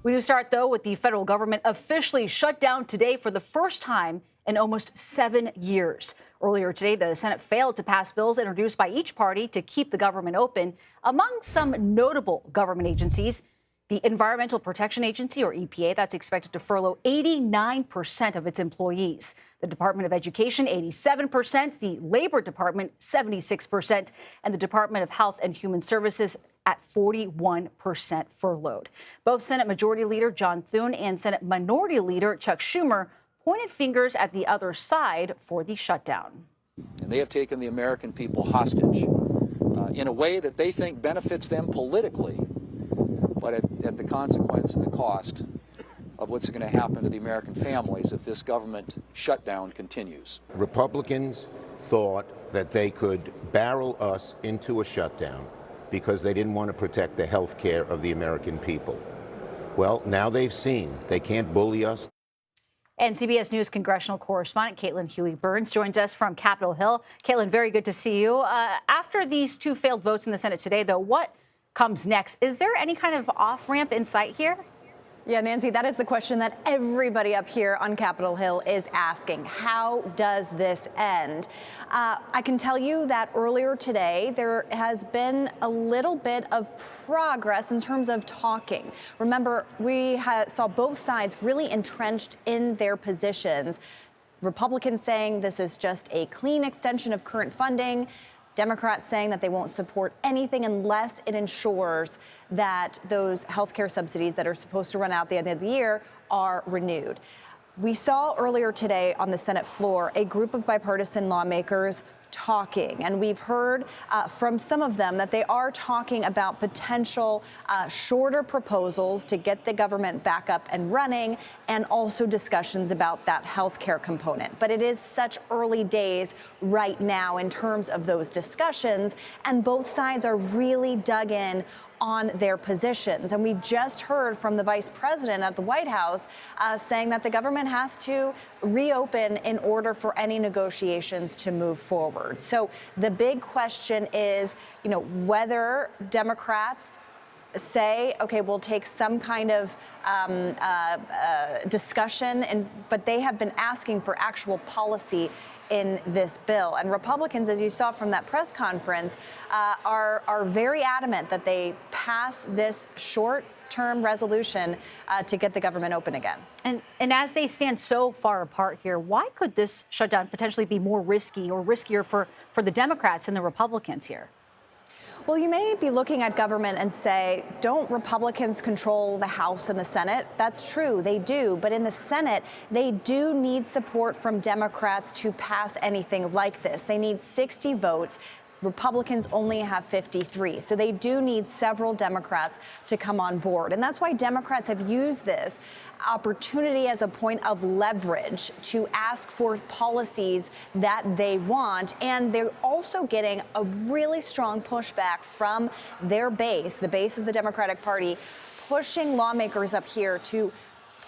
We do start, though, with the federal government officially shut down today for the first time in almost 7 years. Earlier today, the Senate failed to pass bills introduced by each party to keep the government open. Among some notable government agencies, the Environmental Protection Agency, or EPA, that's expected to furlough 89% of its employees. The Department of Education, 87%, the Labor Department, 76%, and the Department of Health and Human Services at 41% furloughed. Both Senate Majority Leader John Thune and Senate Minority Leader Chuck Schumer pointed fingers at the other side for the shutdown. And they have taken the American people hostage in a way that they think benefits them politically, but at the consequence and the cost of what's going to happen to the American families if this government shutdown continues. Republicans thought that they could barrel us into a shutdown because they didn't want to protect the health care of the American people. Well, now they've seen they can't bully us. And CBS News congressional correspondent Caitlin Huey-Burns joins us from Capitol Hill. Caitlin, very good to see you. After these two failed votes in the Senate today, though, what comes next? Is there any kind of off-ramp in sight here? Yeah, Nancy, that is the question that everybody up here on Capitol Hill is asking. How does this end? I can tell you that earlier today, there has been a little bit of progress in terms of talking. Remember, we saw both sides really entrenched in their positions. Republicans saying this is just a clean extension of current funding. Democrats saying that they won't support anything unless it ensures that those health care subsidies that are supposed to run out at the end of the year are renewed. We saw earlier today on the Senate floor a group of bipartisan lawmakers talking, and we've heard from some of them that they are talking about potential shorter proposals to get the government back up and running, and also discussions about that health care component. But it is such early days right now in terms of those discussions, and both sides are really dug in on their positions. And we just heard from the vice president at the White House saying that the government has to reopen in order for any negotiations to move forward. So the big question is, whether Democrats say, OK, we'll take some kind of discussion, but they have been asking for actual policy in this bill. And Republicans, as you saw from that press conference, are very adamant that they pass this short-term resolution to get the government open again. And as they stand so far apart here, why could this shutdown potentially be more risky or riskier for the Democrats and the Republicans here? Well, you may be looking at government and say, don't Republicans control the House and the Senate? That's true, they do. But in the Senate, they do need support from Democrats to pass anything like this. They need 60 votes. Republicans only have 53. So they do need several Democrats to come on board. And that's why Democrats have used this opportunity as a point of leverage to ask for policies that they want. And they're also getting a really strong pushback from their base, the base of the Democratic Party, pushing lawmakers up here to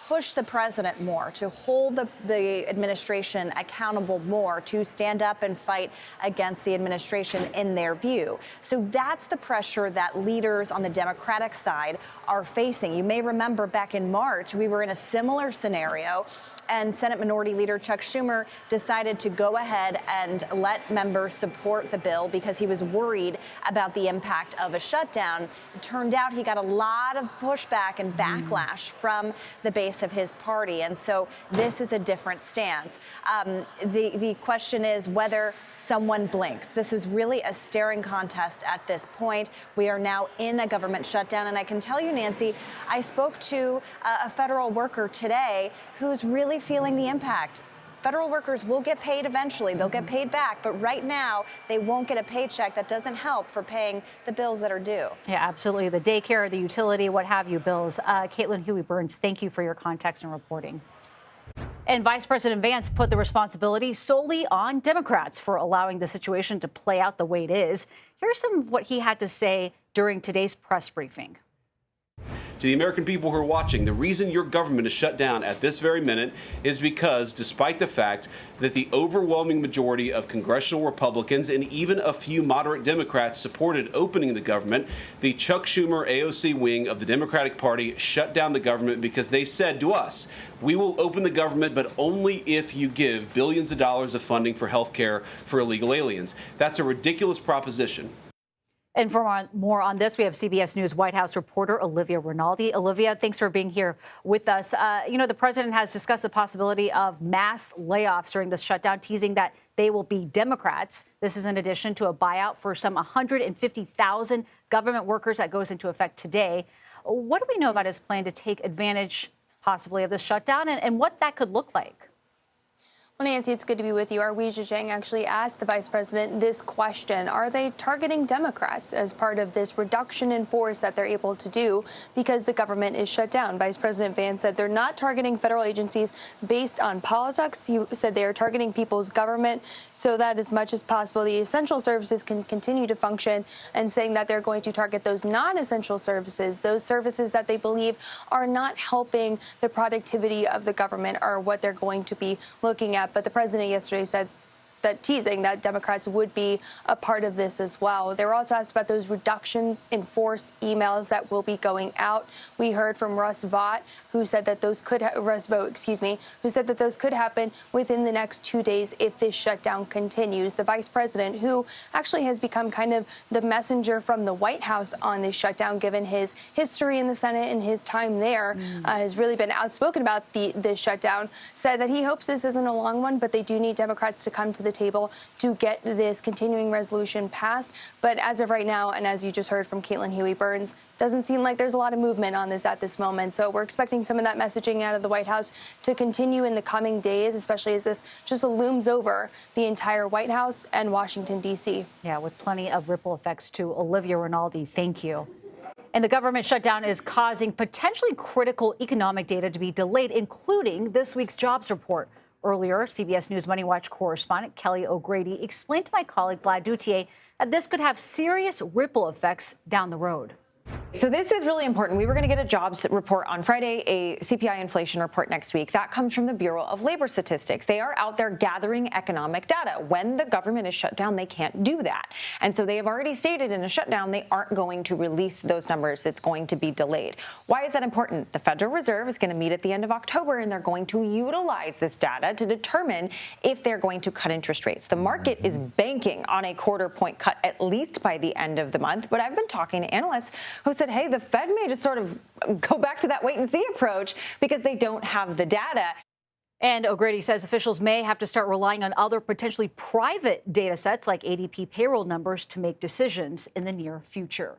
push the president more, to hold the administration accountable more, to stand up and fight against the administration in their view. So that's the pressure that leaders on the Democratic side are facing. You may remember back in March, we were in a similar scenario, and Senate Minority Leader Chuck Schumer decided to go ahead and let members support the bill because he was worried about the impact of a shutdown. It turned out he got a lot of pushback and backlash from the base of his party. And so this is a different stance. The question is whether someone blinks. This is really a staring contest at this point. We are now in a government shutdown. And I can tell you, Nancy, I spoke to a federal worker today who's really feeling the impact. Federal workers will get paid eventually. They'll get paid back. But right now, they won't get a paycheck. That doesn't help for paying the bills that are due. Yeah, absolutely. The daycare, the utility, what have you, bills. Caitlin Huey-Burns, thank you for your context and reporting. And Vice President Vance put the responsibility solely on Democrats for allowing the situation to play out the way it is. Here's some of what he had to say during today's press briefing. To the American people who are watching, the reason your government is shut down at this very minute is because, despite the fact that the overwhelming majority of congressional Republicans and even a few moderate Democrats supported opening the government, the Chuck Schumer AOC wing of the Democratic Party shut down the government because they said to us, we will open the government, but only if you give billions of dollars of funding for health care for illegal aliens. That's a ridiculous proposition. And for more on this, we have CBS News White House reporter Olivia Rinaldi. Olivia, thanks for being here with us. The president has discussed the possibility of mass layoffs during this shutdown, teasing that they will be Democrats. This is in addition to a buyout for some 150,000 government workers that goes into effect today. What do we know about his plan to take advantage possibly of this shutdown and what that could look like? Well, Nancy, it's good to be with you. Our Wei Zhejiang actually asked the vice president this question. Are they targeting Democrats as part of this reduction in force that they're able to do because the government is shut down? Vice President Vance said they're not targeting federal agencies based on politics. He said they are targeting people's government so that as much as possible, the essential services can continue to function, and saying that they're going to target those non-essential services, those services that they believe are not helping the productivity of the government, are what they're going to be looking at. But the president yesterday said that teasing that Democrats would be a part of this as well. They were also asked about those reduction in force emails that will be going out. We heard from Russ Vought, who said that those could who said that those could happen within the next 2 days if this shutdown continues. The vice president, who actually has become kind of the messenger from the White House on this shutdown, given his history in the Senate and his time there, has really been outspoken about this shutdown, said that he hopes this isn't a long one, but they do need Democrats to come to the table to get this continuing resolution passed. But as of right now, and as you just heard from Caitlin Huey-Burns, doesn't seem like there's a lot of movement on this at this moment. So we're expecting some of that messaging out of the White House to continue in the coming days, especially as this just looms over the entire White House and Washington, D.C. Yeah, with plenty of ripple effects too. Olivia Rinaldi, thank you. And the government shutdown is causing potentially critical economic data to be delayed, including this week's jobs report. Earlier, CBS News Money Watch correspondent Kelly O'Grady explained to my colleague Vlad Dutier that this could have serious ripple effects down the road. So this is really important. We were going to get a jobs report on Friday, a CPI inflation report next week. That comes from the Bureau of Labor Statistics. They are out there gathering economic data. When the government is shut down, they can't do that. And so they have already stated in a shutdown they aren't going to release those numbers. It's going to be delayed. Why is that important? The Federal Reserve is going to meet at the end of October, and they're going to utilize this data to determine if they're going to cut interest rates. The market is banking on a quarter-point cut at least by the end of the month. But I've been talking to analysts who said, hey, the Fed may just sort of go back to that wait-and-see approach because they don't have the data. And O'Grady says officials may have to start relying on other potentially private data sets like ADP payroll numbers to make decisions in the near future.